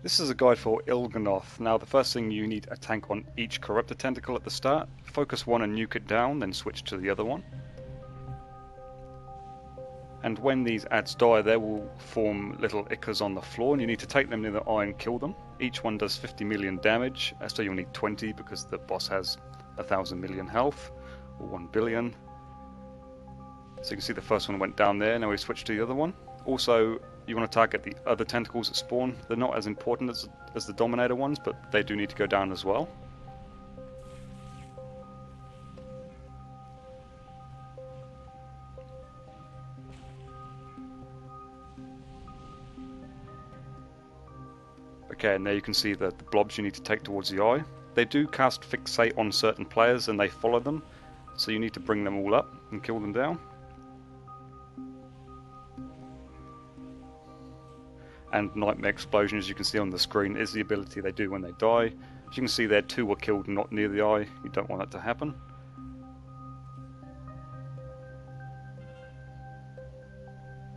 This is a guide for Il'gynoth. Now the first thing, you need a tank on each corrupted tentacle at the start. Focus one and nuke it down, then switch to the other one. And when these adds die, they will form little Ichors on the floor, and you need to take them near the eye and kill them. Each one does 50 million damage, so you'll need 20 because the boss has 1,000 million health, or 1 billion. So you can see the first one went down there, now we switch to the other one. Also, you want to target the other tentacles that spawn. They're not as important as the dominator ones, but they do need to go down as well. Okay, and there you can see the blobs you need to take towards the eye. They do cast Fixate on certain players and they follow them, so you need to bring them all up and kill them down. And Nightmare Explosion, as you can see on the screen, is the ability they do when they die. As you can see there, 2 were killed not near the eye. You don't want that to happen.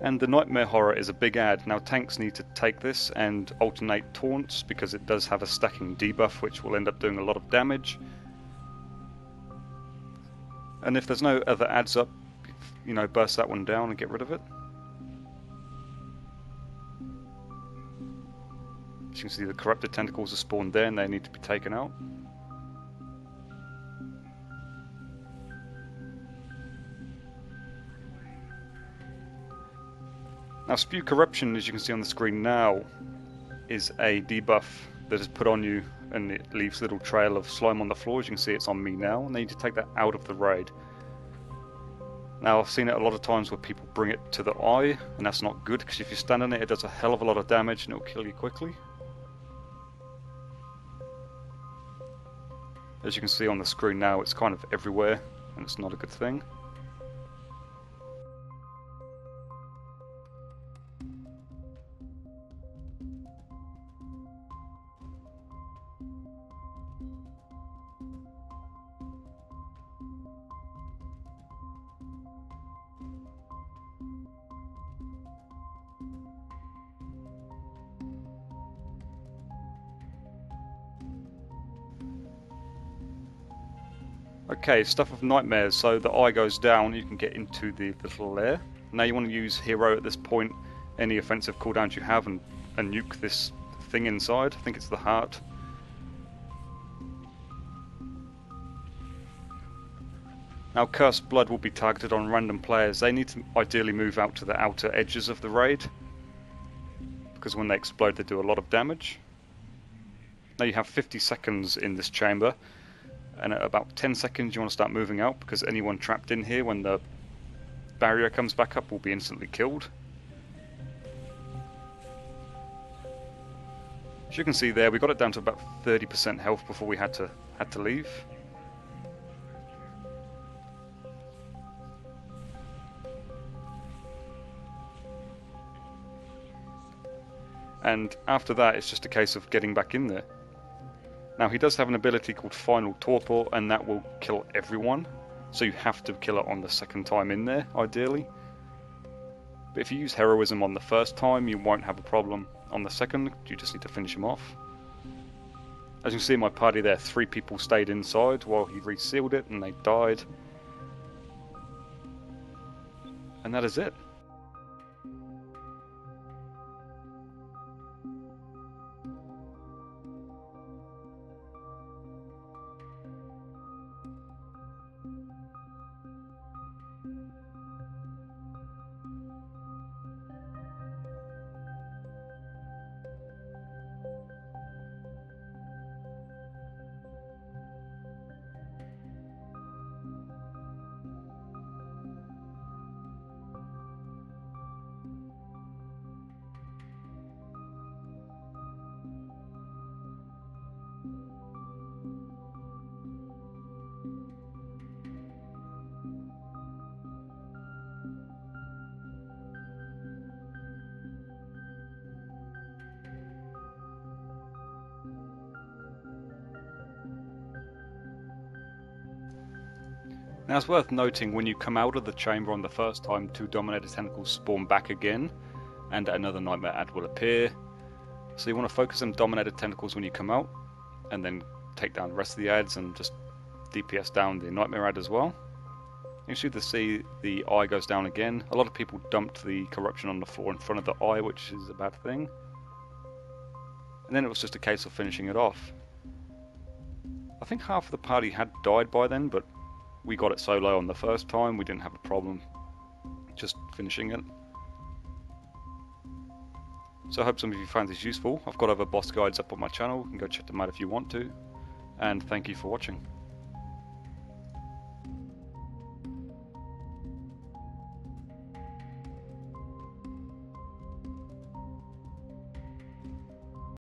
And the Nightmare Horror is a big add. Now tanks need to take this and alternate taunts because it does have a stacking debuff which will end up doing a lot of damage. And if there's no other adds up, you know, burst that one down and get rid of it. As you can see, the corrupted tentacles are spawned there and they need to be taken out. Now Spew Corruption, as you can see on the screen now, is a debuff that is put on you and it leaves a little trail of slime on the floor. As you can see, it's on me now, and they need to take that out of the raid. Now I've seen it a lot of times where people bring it to the eye, and that's not good because if you stand on it, it does a hell of a lot of damage and it will kill you quickly. As you can see on the screen now, it's kind of everywhere and it's not a good thing. Okay, stuff of nightmares. So the eye goes down, you can get into the little lair. Now you want to use hero at this point, any offensive cooldowns you have, and nuke this thing inside. I think it's the heart. Now Cursed Blood will be targeted on random players. They need to ideally move out to the outer edges of the raid, because when they explode they do a lot of damage. Now you have 50 seconds in this chamber, and at about 10 seconds you want to start moving out, because anyone trapped in here when the barrier comes back up will be instantly killed. As you can see there, we got it down to about 30% health before we had to leave. And after that it's just a case of getting back in there. Now he does have an ability called Final Torpor, and that will kill everyone, so you have to kill it on the second time in there, ideally. But if you use heroism on the first time, you won't have a problem on the second, you just need to finish him off. As you can see in my party there, 3 people stayed inside while he resealed it and they died. And that is it. Now it's worth noting, when you come out of the chamber on the first time, 2 dominator tentacles spawn back again, and another nightmare ad will appear. So you want to focus on dominator tentacles when you come out, and then take down the rest of the ads and just DPS down the nightmare ad as well. You should see the eye goes down again. A lot of people dumped the corruption on the floor in front of the eye, which is a bad thing. And then it was just a case of finishing it off. I think half of the party had died by then, but we got it so low on the first time we didn't have a problem just finishing it. So I hope some of you found this useful. I've got other boss guides up on my channel, you can go check them out if you want to. And thank you for watching.